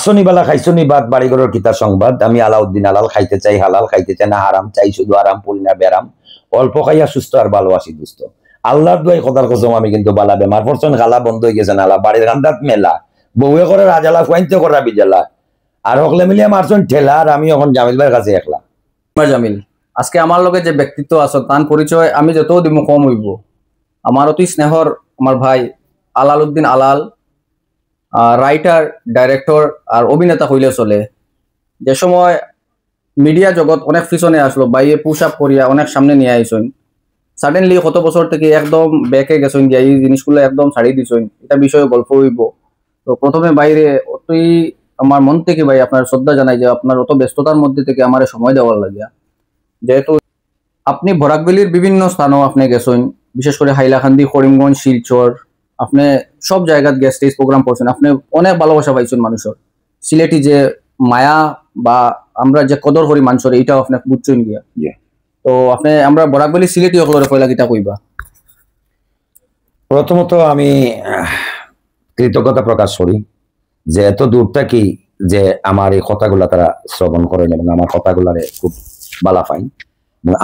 আসনি বালা খাইছনি বাদ বাড়িঘরের কিতা সংবাদ। আমি আলাউদ্দিন আলাল, খাইতে চাই হালাল, খাইতে চাই না হারাম, চাই শুধু আরাম, পড়ি না বেরাম, অল্প খাইয়া সুস্থ আর ভালোবাসি দুস্থ। আল্লাহর দোয়াই খোদার কসম আমি কিন্তু বালা বেমার পড়ছেন, গালা বন্ধ হয়ে গেছে নালা, বাড়ির গান্ধাত মেলা, বউয়ে করে রাজালা, ফুয়াইতে করা বিজালা, আর হকলে মিলিয়ে মারছেন ঠেলা, আর আমি এখন জামিল ভাইয়ের কাছে একলা। জামিল, আজকে আমার লগে যে ব্যক্তিত্ব আছে তার পরিচয় আমি যত দিব কম হইব। আমার অতি স্নেহর আমার ভাই আলাউদ্দিন আলাল, রাইটার, ডাইরেক্টর আর অভিনেতা হইলে চলে। যে সময় মিডিয়া জগৎ অনেক পিছনে আসলো, বাইরে পুশ আপ করিয়া অনেক সামনে নিয়ে আইসেন। সাডেনলি কত বছর থেকে একদম ব্যাকে গেছেন, গিয়া এই জিনিসগুলো একদম ছাড়ি দিছেন। এটা বিষয়ে গল্প হইব। তো প্রথমে বাইরে অতই আমার মন থেকে ভাই আপনার শ্রদ্ধা জানাই যে আপনার অত ব্যস্ততার মধ্যে থেকে আমার সময় দেওয়ার লাগিয়া। যেহেতু আপনি বরাকবেলির বিভিন্ন স্থানও আপনি গেছেন, বিশেষ করে হাইলাকান্দি, করিমগঞ্জ, শিলচর, আপনি সব জায়গায় গিয়ে স্টেজ প্রোগ্রাম করছেন। আপনি অনেক ভালোবাসা পাইছেন মানুষের। সিলেটি যে মায়া বা আমরা যে কদর করি মানুষের, এইটাও আপনি বুঝছেন গিয়া। তো আপনি আমরা বরাকবেলি সিলেটি সকলের কইলা কিতা কইবা? প্রথমত আমি কৃতজ্ঞতা প্রকাশ করি যে এত দূর থাকি যে আমার এই কথাগুলা তারা শ্রবণ করেন এবং আমার কথাগুলারে খুব বালা পাইন,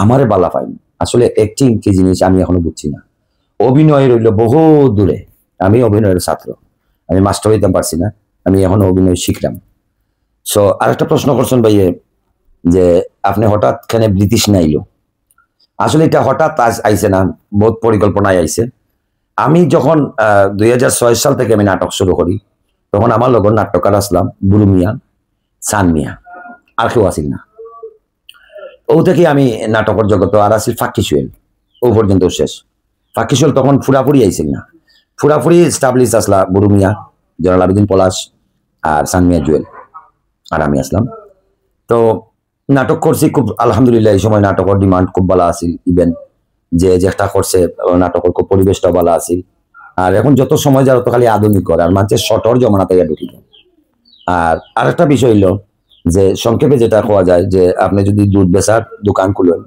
আমারে বালা পাইন। আসলে অ্যাক্টিং কি জিনিস আমি এখনো বুঝছি না। অভিনয় রইল বহু দূরে, আমি অভিনয়ের ছাত্র, আমি মাস্টার হইতে পারছি না, আমি এখনো অভিনয় শিখলাম। সো আরেকটা প্রশ্ন করছেন ভাইয়ে যে আপনি হঠাৎ খানে ব্রিটিশ নাইলো। আসলে এটা হঠাৎ আইছে না, বহুত পরিকল্পনায় আইছে। আমি যখন 2006 সাল থেকে আমি নাটক শুরু করি, তখন আমার লগর নাট্যকার আসলাম গুরু মিয়া, সান মিয়া, আর কেউ আসিল না। ও থেকে আমি নাটকের জগত আর আসিল ফাঁকি সুয়েল, ও পর্যন্ত শেষ। ফাঁকি সুয়েল তখন ফুরাফুরি আইছিল না, ফুরাফুরি স্টাবলিশ আসলা গুরু মিয়া, জয়নাল আবেদিন পলাশ আর সান মিয়া জুয়েল, আর আমি আসলাম। তো নাটক করছি খুব আলহামদুলিল্লাহ। এই সময় নাটকের ডিমান্ড খুব ভালো আছিল, ইভেন যে যেটা করছে নাটকের খুব পরিবেশটা ভালো আছিল। আর এখন যত সময় যায় তত খালি আধুনিক করে, আর মানুষের শটর জমানা থেকে ঢুকি। আর আরেকটা বিষয় হইল যে সংক্ষেপে যেটা কোয়া যায় যে আপনি যদি দুধ বেচার দোকান খুলেন,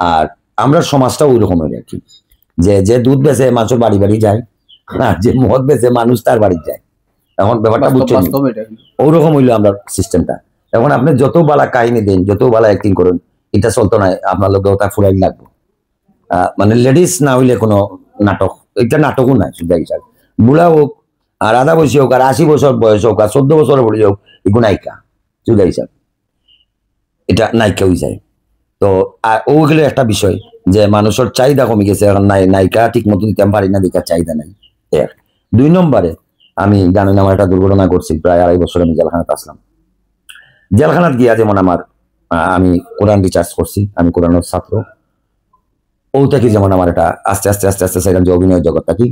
আর আমরা সমাজটা ওই রকম আর কি, যে যে দুধ বেচে মানুষের বাড়ি বাড়ি যায়, না যে মদ বেচে মানুষ তার বাড়ি যায়। এখন ব্যাপারটা বুঝছেন, ওইরকম হইলো আমরা সিস্টেমটা। এখন আপনি যত বালা কাহিনী দেন, যত বালা অ্যাক্টিং করেন, এটা চলতো না, আপনার লোক ওটা ফুরাই লাগবে। মানে লেডিস না হইলে কোনো নাটক, এটা নাটকও নাই সুবিধা হিসাব। বুড়া হোক আর আধা বয়সী হোক আর 80 বছর বয়স হোক আর 14 বছর বয়স হোক, এগুলো নায়িকা সুবিধা হিসাব, এটা নায়িকা হয়ে যায়। তো ওইগুলো একটা বিষয় যে মানুষের চাহিদা কমে গেছে, এখন নায়িকা ঠিক মতো দিতে পারি না, দেখার চাহিদা নাই। 2 নম্বরে আমি জানেন আমার একটা দুর্ঘটনা করছি, প্রায় 2.5 বছর আমি জেলখানাতে আসলাম। জেলখানাত গিয়া যেমন আমি কোরআন রিচার্জ করছি, আমি কোরআনের ছাত্র, ও থেকে যেমন আমার এটা আস্তে আস্তে আস্তে আস্তে সেখান যে অভিনয় জগৎটা কি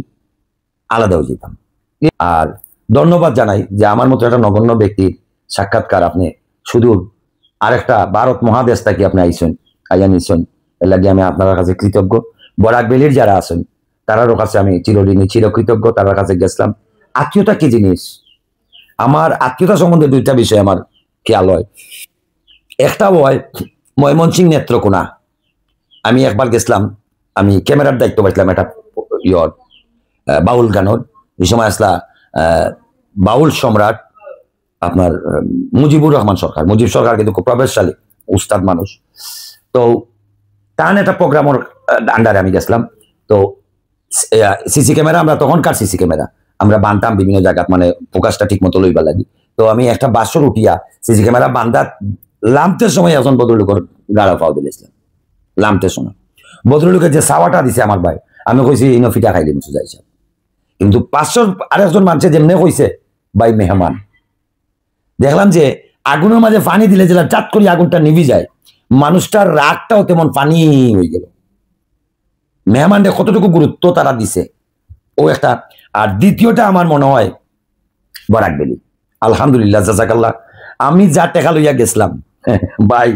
আলাদা হয়ে যেতাম। আর ধন্যবাদ জানাই যে আমার মতো একটা নগণ্য ব্যক্তির সাক্ষাৎকার আপনি সুদূর আরেকটা ভারত মহাদেশ থেকে আপনি আইসেন, আইয়া নিছেন, এর লাগে আমি আপনার কাছে কৃতজ্ঞ। বরাকবেলির যারা আছেন তারারও কাছে আমি চিরঋণী, চিরকৃতজ্ঞ। তার কাছে গেছিলাম। আত্মীয়তা কি জিনিস, আমার আত্মীয়তা সম্বন্ধে 2টা বিষয় আমার খেয়াল হয়। একটা হয় ময়মনসিংহ নেত্রকোনা, আমি একবার গেছিলাম, আমি ক্যামেরার দায়িত্ব পাইছিলাম একটা বাউল গানের। এই সময় আসলা বাউল সম্রাট আপনার মুজিবুর রহমান সরকার, মুজিব সরকার কিন্তু খুব প্রভাবশালী উস্তাদ মানুষ। তো তার একটা প্রোগ্রামের আন্ডারে আমি গেছিলাম। তো সিসি ক্যামেরা, আমরা তখনকার সিসি ক্যামেরা আমরা বানতাম বিভিন্ন জায়গা, মানে ফোকাসটা ঠিক মতো লইবার লাগি। তো আমি একটা বাসর উঠিয়া সিসি ক্যামেরা বান্ধা লামতে সময় এখন ভদ্রলোকের গাড়া পাও দিয়েছিলাম। লামতে সময় ভদ্রলোকের যে সাওয়াটা দিছে আমার ভাই, আমি কইছি ইনো ফিটা খাই দিন সুজা হিসাব। কিন্তু 500 আরেকজন মানুষের যেমনি কইছে ভাই মেহমান, দেখলাম যে আগুনের মাঝে পানি দিলে যেটা চাট করি আগুনটা নিভি যায়, মানুষটার রাগটাও তেমন পানি হয়ে গেল। মেহমানদের কতটুকু গুরুত্ব তারা দিছে ও একটা। আর দ্বিতীয়টা আমার মনে হয় বরাকবেলি, আলহামদুলিল্লাহ জাযাকাল্লাহ, আমি যা টাকা লইয়া গেছিলাম ভাই,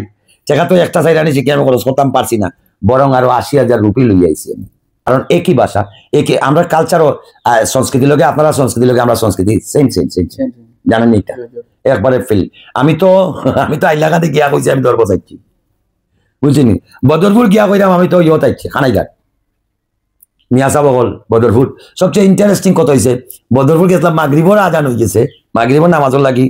টাকা তো একটা সাইড আনিছি, কেন খরচ করতাম পারছি না, বরং আরো 80,000 রুপি লইয়া আইছি আমি। কারণ একই ভাষা, একই আমরা কালচারও, সংস্কৃতি লোকে আপনারা সংস্কৃতি লোকে আমরা সংস্কৃতি সেম সেম সেম সেম, জানেন এটা একবারে ফিল। আমি তো আইলাকাতে গিয়া কইছি আমি দরব চাইছি, বুঝছিনি। বদরপুর গিয়া কইলাম আমি তো ইয়ে চাইছি খানাইঘাট, মিয়াসা বগল বদরপুর। সবচেয়ে ইন্টারেস্টিং কথা হয়েছে, বদরপুর গেছিলাম, মাগরিবর আজান হয়ে গেছে, মাগরিবর নামাজের লাগি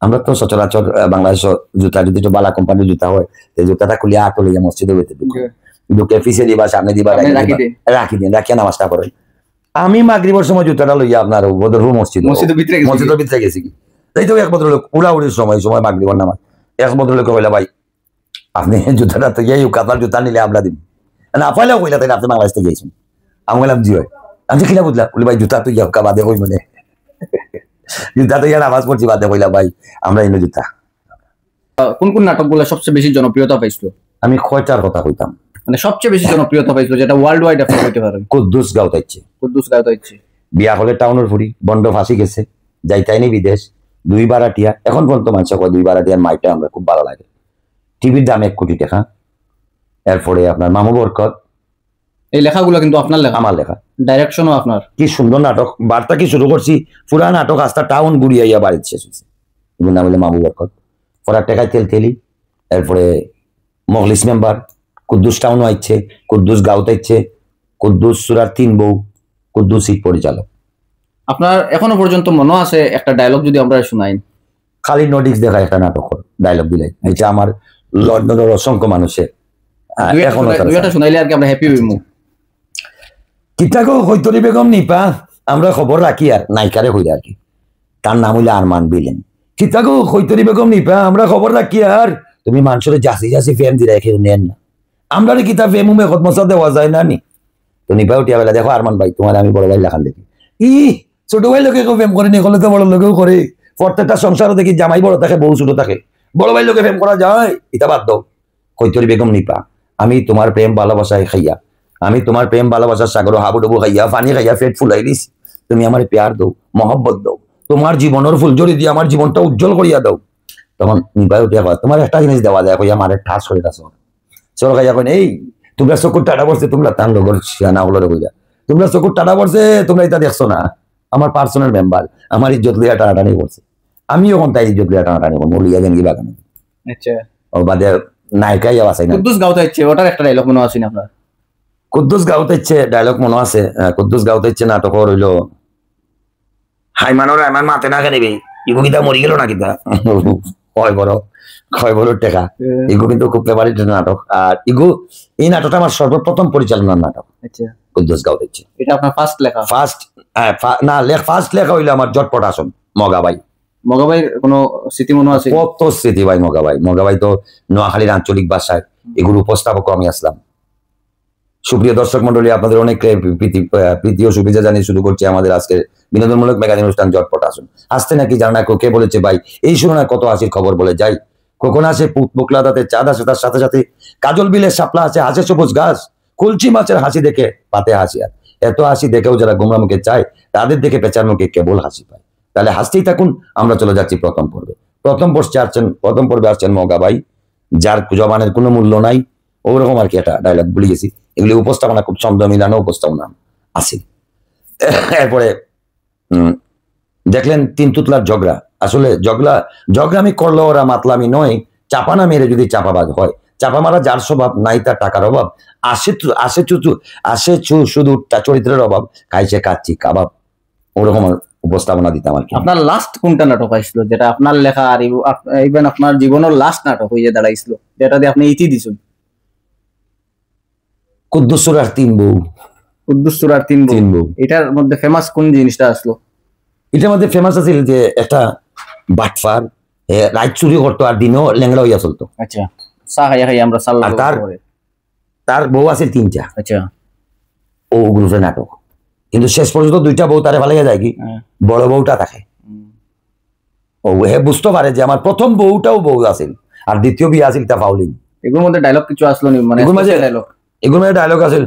আমরা তো সচরাচর বাংলাদেশ জুতা যদি একটু বালা কোম্পানির জুতা হয় এই জুতাটা খুলিয়া আটো লইয়া মসজিদের ভিতরে ঢুকে পিছে দিবা সামনে দিবা রাখি দিন রাখিয়া নামাজটা করেন। আমি মাগরিবের সময় জুতাটা লইয়া আপনার বদরপুর মসজিদের ভিতরে গেছি কি তাই তো এক ভদ্রলোক উড়াউড়ির সময় মাগরিবের নামাজ এক ভদ্রলোক কইলা ভাই আপনি জুতাটা তো যাই কাতার জুতা নিলে আমরা দিন না পাইলেও কইলা তাই আপনি বাংলাদেশ থেকে গেছেন। আমি বললাম জি হয় আমি কিনা বুঝলাম বলি ভাই জুতা তো ইয়া বাদে কই মানে জুতা তো ইয়া নামাজ পড়ছি বাদে কইলা ভাই আমরা এনে জুতা। কোন কোন নাটকগুলো সবচেয়ে বেশি জনপ্রিয়তা পাইছিল? আমি কয়টার কথা কইতাম মানে সবচেয়ে বেশি জনপ্রিয়তা পাইছিল যেটা ওয়ার্ল্ড ওয়াইড আপনি হইতে পারেন? কুদ্দুস গাউতাইছে বিয়া হলে টাউনের ফুরি বন্ড ফাঁসি গেছে যাইতাইনি বিদেশ 2 বারাটিয়া এখন পর্যন্ত মানুষ কয় 2 বারাটিয়ার মাইটা আমরা খুব ভালো লাগে। টিভির দাম 1 কোটি টাকা। এরপরে আপনার মামু বরকত। এই লেখাগুলো কিন্তু আপনার লেখা? আমার লেখা, ডাইরেকশনও আপনার। কি সুন্দর নাটক, বার্তা কি শুরু করছি পুরা নাটক আস্তা টাউন ঘুরিয়া বাড়িতে শেষ হয়েছে। নাম হলো মামু বরকত। পরে টেকায় তেলি এরপরে মখলিস মেম্বার, কুদ্দুস টাউন আইছে, কুদ্দুস গাউত আইছে, কুদ্দুস সুরার 3 বউ, কুদ্দুস হিট পরিচালক। আপনার এখনো পর্যন্ত মনে আছে একটা ডায়লগ যদি আমরা শুনাই? খালি নডিক্স দেখা একটা নাটক ডায়লগ দিলে এটা আমার লন্ডনের অসংখ্য মানুষের এখনো শুনাইলে আর কি আমরা হ্যাপি হইমু। কিতাগো হৈতরি বেগম নিপা আমরা খবর রাখি আর নায়িকারে হইলে আর কি তার নাম হইলে আরমান বিলেন। কিতাগো হৈতরি বেগম নিপা আমরা খবর রাখি আর তুমি মানুষের জাসি ফেম দিয়ে রেখে নেন না আমরা কিতা ফেম উমে খতমসা দেওয়া যায় না নি। তো নিপা উঠিয়া বেলা দেখো আরমান ভাই তোমার আমি বড় ভাই লেখান দেখি ছোট ভাই লোকে ফেম করে নি হলে তো বড় লোকেও করে প্রত্যেকটা সংসারও দেখি জামাই বড় থাকে বউ ছোট থাকে বড় ভাই লোকে ফেম করা যায় এটা বাদ দাও। হৈতরি বেগম নিপা আমি তোমার প্রেম ভালোবাসায় খাইয়া আমি তোমার প্রেম ভালোবাসার সাগর হাবুডুবু খাইয়া পানি খাইয়া পেট ফুলাই দিস তুমি আমার প্যার দাও মহব্বত দাও তোমার জীবনের ফুলঝড়ি দিয়ে আমার জীবনটা উজ্জ্বল করিয়া দাও। তখন নিপাই উঠিয়া কয় তোমার একটা জিনিস দেওয়া যায় কইয়া আমার ঠাস করে দাস চল খাইয়া কয় এই তোমরা চকুর টাটা পড়ছে তোমরা তান লগর শিয়ানা হলো কইয়া তোমরা চকুর টাটা পড়ছে তোমরা এটা দেখছো না আমার পার্সোনাল মেম্বার আমার ইজ্জত লিয়া টানাটানি করছে আমি এখন তাই ইজ্জত লিয়া টানাটানি করবো লিয়া দেন কি বাগানে। আচ্ছা ও বাদে নায়িকাই আছে না কুদ্দুস গাউত আইছে ওটার একটা ডায়লগ মনে আছে না আপনার? কুদ্দুস গাউত ইচ্ছে ডায়লগ মনে আছে। কুদ্দুস গাউত ইচ্ছে নাটক রইল হাইমানোর আমার মাতে না খেলিবি ইগো কিতা মরি গেল না কিতা কয় বড় টেকা ইগো কিন্তু খুব ফেভারিট নাটক। আর ইগো এই নাটকটা আমার সর্বপ্রথম পরিচালনার নাটক। আচ্ছা কুদ্দুস গাউত ইচ্ছে এটা আপনার ফার্স্ট লেখা? ফার্স্ট লেখা হইলো আমার জটপট আসন মগাবাই। মগাবাইয়ের কোনো স্মৃতি মনে আছে? কত স্মৃতি ভাই মগাবাই তো নোয়াখালীর আঞ্চলিক ভাষায় এগুলো উপস্থাপক আমি আসলাম। সুপ্রিয় দর্শক মন্ডলী আপনাদের অনেক প্রীতি ও শুভেচ্ছা জানিয়ে শুরু করছি আমাদের আজকের বিনোদনমূলক ম্যাগাজিন অনুষ্ঠান জটপট আসুন। আসতে নাকি জানা কে বলেছে ভাই এই শুনো না কত হাসির খবর বলে যাই কখন আসে বুকলাদাতে চাঁদ আসে তার সাথে সাথে কাজল বিলের শাপলা আছে হাসে সবুজ গাছ কুলচি মাছের হাসি দেখে পাতে হাসি আর এত হাসি দেখেও যারা গোমরা মুখে চায় তাদের দেখে পেঁচার মুখে কেবল হাসি পায়। তাহলে হাসতেই থাকুন আমরা চলে যাচ্ছি প্রথম পর্বে আসছেন মগাবাই যার জবানের কোনো মূল্য নাই ওরকম আর কি একটা ডায়লগ ভুলে গেছি এগুলি উপস্থাপনা খুব ছন্দ মিলানো উপস্থাপনা আছে। এরপরে দেখলেন 3 তুতলার ঝগড়া আসলে ঝগড়ামি করলো ওরা মাতলামি নয় চাপানা মেরে যদি চাপাবাজ হয় চাপা মারা যার স্বভাব নাই তার টাকার অভাব আসে শুধু চরিত্রের অভাব খাইছে কাচ্ছি কাবাব ওরকম উপস্থাপনা দিতাম আর কি। আপনার লাস্ট কোনটা নাটক আসছিল যেটা আপনার লেখা আর ইভেন আপনার জীবনের লাস্ট নাটক হয়ে দাঁড়াইছিল যেটা দিয়ে আপনি ইতি দিছেন? কুদ্দুস সুরার 3 বউ। কুদ্দুস সুরার 3 বউ এটার মধ্যে ফেমাস কোন জিনিসটা আসলো? এটার মধ্যে ফেমাস আছিল যে একটা বাটফার রাত চুরি করতো আর দিনও ল্যাংড়া হইয়া চলতো। আচ্ছা খাই আমরা আর তার বউ আছে 3টা। আচ্ছা ও গ্রুপের নাটক কিন্তু শেষ পর্যন্ত 2টা বউ তারে ভালো যায় কি বড় বউটা থাকে ও হে বুঝতে পারে যে আমার প্রথম বউটাও বউ আছিল আর দ্বিতীয় বিয়ে আছিল তা ফাউলিং। এগুলোর মধ্যে ডায়লগ কিছু আসলো নি মানে এগুলোর মধ্যে ডায়লগ আছিল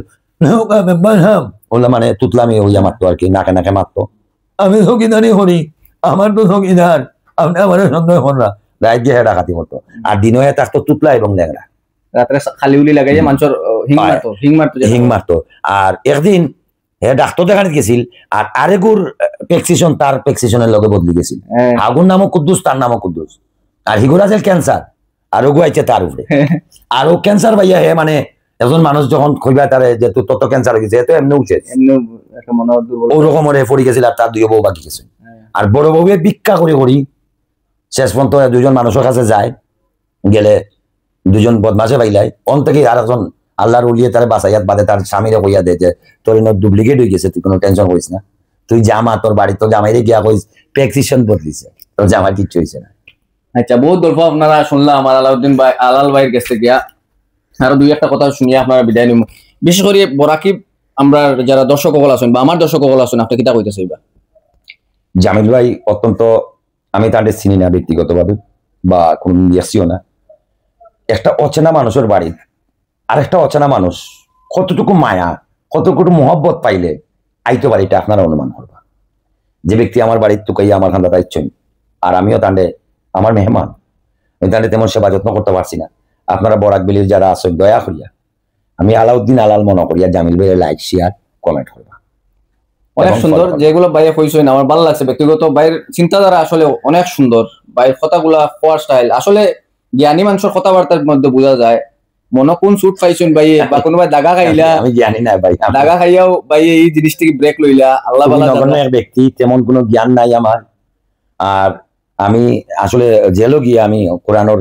মানে তুতলামি হইয়া মারতো আর কি নাকে নাকে মারতো আমি সঙ্গীদানি হরি আমার তো সঙ্গীদার আপনি আমার সন্দেহ হন না রাত যে ডাকাতি করতো আর দিনে থাকতো তুতলা এবং ল্যাংড়া রাত্রে খালি উলি লাগাইয়া মানুষের হিং মারতো। আর একদিন হে ডাক্তার দেখানি গেছিল আর আরেগুর প্রেসক্রিপশন তার প্রেসক্রিপশনের লগে বদলি গেছিল আগুর নামও কুদ্দুস তার নামও কুদ্দুস আর হিগুর আছে ক্যান্সার আর ওগু আইছে তার উপরে আর ও ক্যান্সার ভাইয়া হে মানে একজন মানুষ যখন কইবা তারে যে তুই তত ক্যান্সার হয়ে গেছে এত এমনি উঠছে ওরকম ওরে পড়ে গেছিল আর তার 2 বউ বাকি গেছে আর বড় বউয়ে ভিক্ষা করে করি শেষ পর্যন্ত দুজন মানুষের কাছে যায়, গেলে দুজন বদমাসে পাইলাই অন থেকে আর একজন আল্লাহর উলিয়ে তারা বাসাইয়াত বাদে তার স্বামীরে কইয়া দে যে তোর ডুপ্লিকেট হয়ে গেছে, তুই কোনো টেনশন করিস না, তুই জামা তোর বাড়ি তোর জামাইরে গিয়া কইস প্রেসক্রিপশন বদলিছে, তোর জামার কিচ্ছু হয়েছে না। আচ্ছা, বহুত গল্প আপনারা শুনলাম আমার আলাউদ্দিন ভাই আলাল ভাইয়ের কাছ থেকে। আরো দুই একটা কথা শুনিয়ে আপনারা বিদায় নিব। বিশেষ করে বরাকিব আমরা যারা দর্শক সকল আছেন বা আমার দর্শক সকল আছেন, আপনি কিতা কইতেছে এবার? জামিল ভাই অত্যন্ত, আমি তাদের চিনি না ব্যক্তিগতভাবে বা কোন ইয়াসিও না, একটা অচেনা মানুষের বাড়ি আরেকটা অচেনা মানুষ কতটুকু মায়া কতটুকু মোহব্বত পাইলে আইতে পারি, এটা আপনারা অনুমান করবা। যে ব্যক্তি আমার বাড়ির টুকাইয়া আমার খান্দা দায়িত্ব, আর আমিও তান্ডে আমার মেহমান, আমি তান্ডে তেমন সেবা যত্ন করতে পারছি না। আপনারা বরাক বেলির যারা আছেন দয়া করিয়া, আমি আলাউদ্দিন আলাল মনে করিয়া জামিল ভাইয়ের লাইক শেয়ার কমেন্ট করবা। অনেক সুন্দর যেগুলো ভাইয়া কইছেন, আমার ভালো লাগছে। ব্যক্তিগত ভাইয়ের চিন্তাধারা আসলে অনেক সুন্দর, ভাইয়ের কথাগুলা কোয়ার স্টাইল আসলে জ্ঞানী মানুষের কথাবার্তার মধ্যে বোঝা যায়। মনে কোন সুট পাইছেন ভাই, বা কোনো ভাই দাগা খাইলা, আমি জানি না ভাই, দাগা খাইয়াও ভাই এই জিনিস থেকে ব্রেক লইলা, আল্লাহ বালা এক ব্যক্তি, তেমন কোনো জ্ঞান নাই আমার। আর আমি আসলে জেলও গিয়ে আমি কোরআনের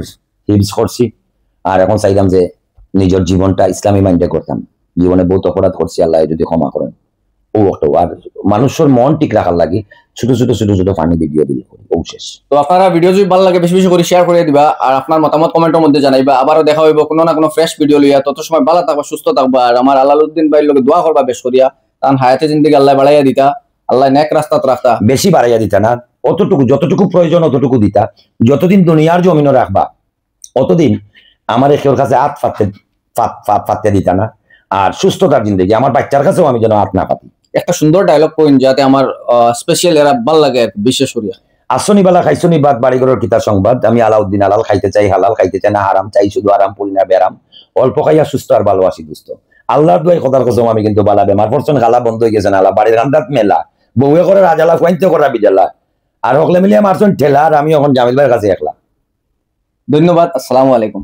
হিফজ করছি, আর এখন চাইলাম যে নিজের জীবনটা ইসলামী মাইন্ডে করতাম। জীবনে বহুত অপরাধ করছি, আল্লাহ যদি ক্ষমা করেন। ও একটা আর মানুষের মন ঠিক রাখার লাগে ছোট ছোট ছোট ছোট ফানি ভিডিও দিলে ও শেষ। তো আপনারা ভিডিও যদি ভালো লাগে বেশি বেশি করে শেয়ার করে দিবা, আর আপনার মতামত কমেন্টের মধ্যে জানাইবা। আবারও দেখা হইব কোনো না কোনো ফ্রেশ ভিডিও লইয়া। তত সময় ভালো থাকবা, সুস্থ থাকবা, আর আমার আলাউদ্দিন ভাইয়ের লগে দোয়া করবা বেশ করিয়া, কারণ হায়াতে জিন্দেগি আল্লাহ বাড়াইয়া দিতা, আল্লাহ নেক রাস্তাত রাখতা। বেশি বাড়াইয়া দিতা না, অতটুকু যতটুকু প্রয়োজন অতটুকু দিতা। যতদিন দুনিয়ার জমিনও রাখবা অতদিন আমার এর কাছে হাত ফাতে দিতা না। আর সুস্থতার জিন্দেগি আমার বাচ্চার কাছেও আমি যেন হাত না পাতি। একটা সুন্দর ডায়লগ পয়েন্ট যাতে আমার স্পেশাল এরা ভাল লাগে বিশেষ করিয়া। আসনি বালা খাইছনি বাদ বাড়িঘরের কিতা সংবাদ। আমি আলাউদ্দিন আলাল, খাইতে চাই হালাল, খাইতে চাই না হারাম, চাই শুধু আরাম, পুরি না বেরাম, অল্প খাইয়া সুস্থ আর ভালোবাসি দুস্থ। আল্লাহর দোয়াই কথার কসম আমি কিন্তু বালা বেমার পড়ছেন, গালা বন্ধ হয়ে গেছে, নালা বাড়ির রান্দাত মেলা, বউয়ে করে রাজালা, কোয়াইতে করা বিজালা, আর হকলে মিলিয়ে মারছেন ঠেলা, আর আমি এখন জামিল ভাইয়ের কাছে একলা। ধন্যবাদ, আসসালামু আলাইকুম।